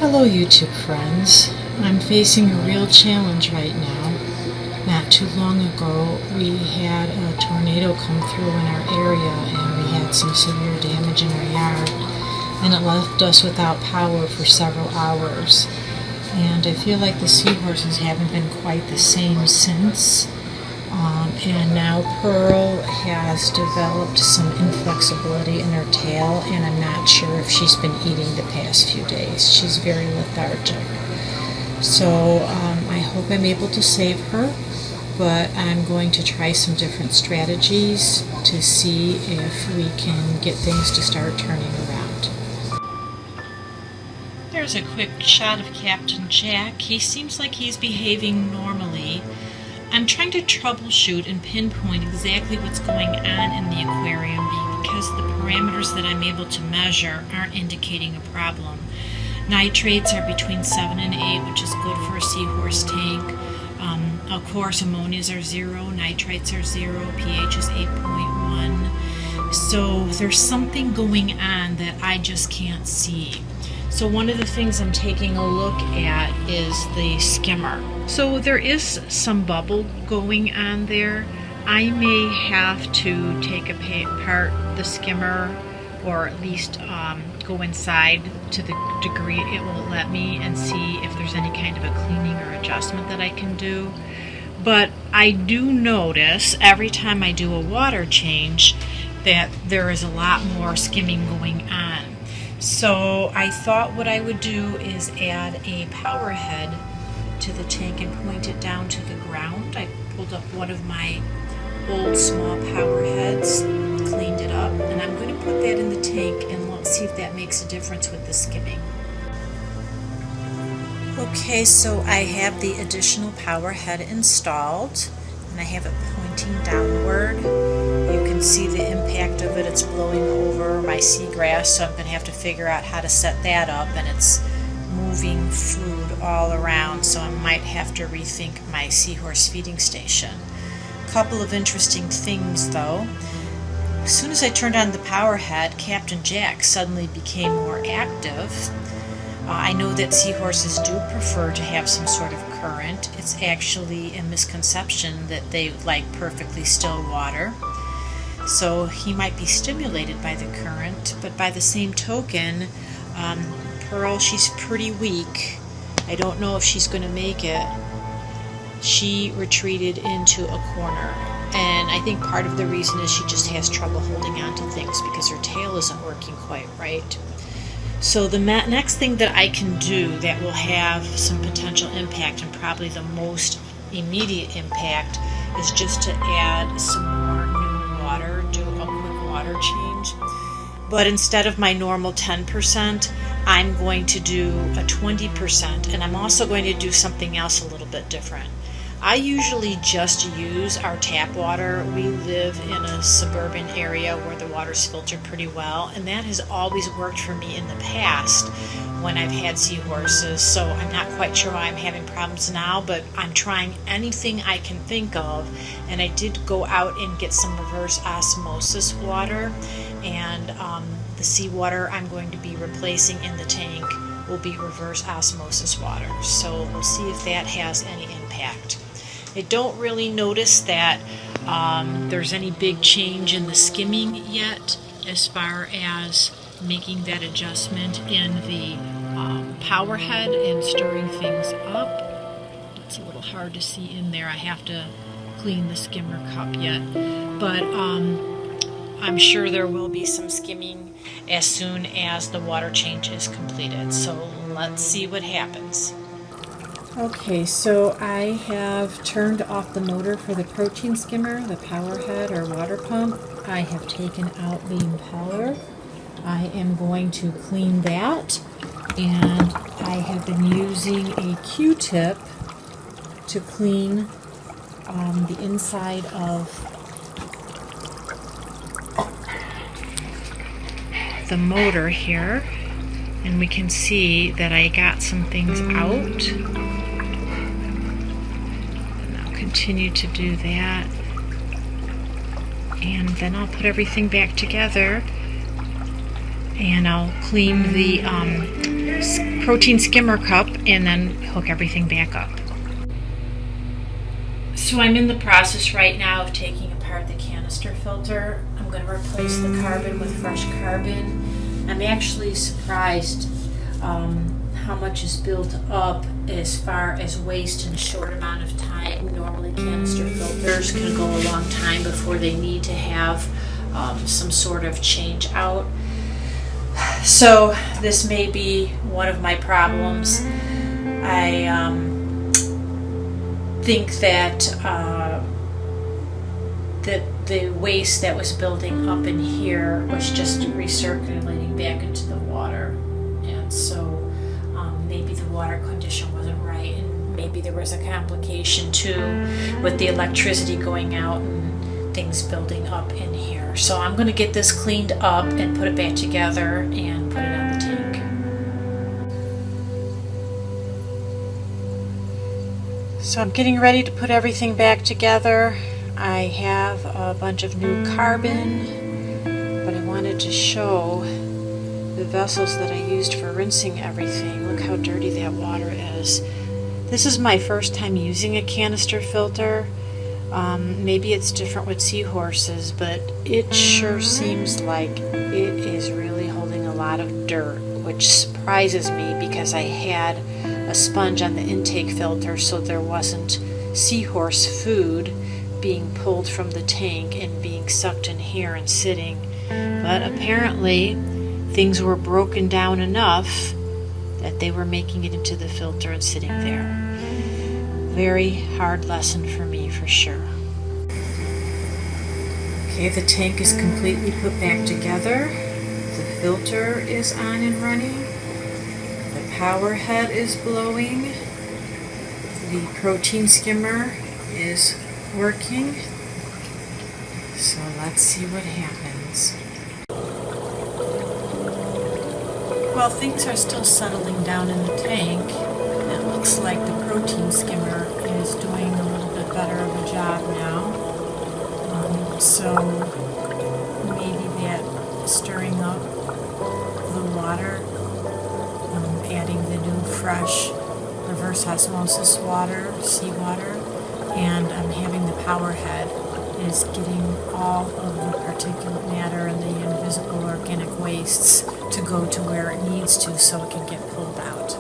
Hello YouTube friends. I'm facing a real challenge right now. Not too long ago we had a tornado come through in our area and we had some severe damage in our yard, and it left us without power for several hours. And I feel like the seahorses haven't been quite the same since. And now Pearl has developed some inflexibility in her tail, and I'm not sure if she's been eating the past few days. She's very lethargic. So I hope I'm able to save her, but I'm going to try some different strategies to see if we can get things to start turning around. There's a quick shot of Captain Jack. He seems like he's behaving normally. I'm trying to troubleshoot and pinpoint exactly what's going on in the aquarium because the parameters that I'm able to measure aren't indicating a problem. Nitrates are between 7 and 8, which is good for a seahorse tank. Of course, ammonias are 0, nitrates are 0, pH is 8.1. So there's something going on that I just can't see. So one of the things I'm taking a look at is the skimmer. So there is some bubble going on there. I may have to take apart the skimmer, or at least go inside to the degree it will let me and see if there's any kind of a cleaning or adjustment that I can do. But I do notice every time I do a water change that there is a lot more skimming going on. So I thought what I would do is add a power head to the tank and point it down to the ground. I pulled up one of my old small power heads, cleaned it up, and I'm going to put that in the tank and let's see if that makes a difference with the skimming. Okay, so I have the additional power head installed and I have it pointing downward. You can see the impact of it. It's blowing over my seagrass, so I'm going to have to figure out how to set that up, and it's moving food all around, so I might have to rethink my seahorse feeding station. A couple of interesting things though. As soon as I turned on the power head, Captain Jack suddenly became more active. I know that seahorses do prefer to have some sort of current. It's actually a misconception that they like perfectly still water. So he might be stimulated by the current, but by the same token, Pearl, she's pretty weak. I don't know if she's going to make it. She retreated into a corner, and I think part of the reason is she just has trouble holding on to things because her tail isn't working quite right. So the next thing that I can do that will have some potential impact, and probably the most immediate impact, is just to add some more new water, do a quick water change. But instead of my normal 10%, I'm going to do a 20%, and I'm also going to do something else a little bit different. I usually just use our tap water. We live in a suburban area where the water's filtered pretty well, and that has always worked for me in the past when I've had seahorses. So I'm not quite sure why I'm having problems now, but I'm trying anything I can think of. And I did go out and get some reverse osmosis water, and the seawater I'm going to be replacing in the tank will be reverse osmosis water. So we'll see if that has any impact. I don't really notice that there's any big change in the skimming yet as far as making that adjustment in the power head and stirring things up. It's a little hard to see in there. I have to clean the skimmer cup yet, but I'm sure there will be some skimming as soon as the water change is completed. So let's see what happens. Okay, so I have turned off the motor for the protein skimmer, the power head or water pump. I have taken out the impeller. I am going to clean that, and I have been using a Q-tip to clean the inside of the motor here, and we can see that I got some things out. Continue to do that, and then I'll put everything back together, and I'll clean the protein skimmer cup and then hook everything back up. So I'm in the process right now of taking apart the canister filter. I'm going to replace the carbon with fresh carbon. I'm actually surprised how much is built up as far as waste in a short amount of time. Normally canister filters can go a long time before they need to have some sort of change out. So this may be one of my problems. I think that the waste that was building up in here was just recirculating back into the water, and so maybe the water condition wasn't right, and maybe there was a complication too with the electricity going out and things building up in here. So I'm going to get this cleaned up and put it back together and put it on the tank. So I'm getting ready to put everything back together. I have a bunch of new carbon, but I wanted to show the vessels that I used for rinsing everything. Look how dirty that water is. This is my first time using a canister filter. Maybe it's different with Seahorses, but it sure seems like it is really holding a lot of dirt, which surprises me because I had a sponge on the intake filter so there wasn't Seahorse food being pulled from the tank and being sucked in here and sitting. But apparently things were broken down enough that they were making it into the filter and sitting there. Very hard lesson for me for sure. Okay, the tank is completely put back together. The filter is on and running. The power head is blowing. The protein skimmer is working. So let's see what happens. Well, things are still settling down in the tank. It looks like the protein skimmer is doing a little bit better of a job now. So maybe that stirring up the water, adding the new fresh reverse osmosis water, seawater, and having the power head is getting all of the particulate matter and the invisible organic wastes to go to where it needs to so it can get pulled out.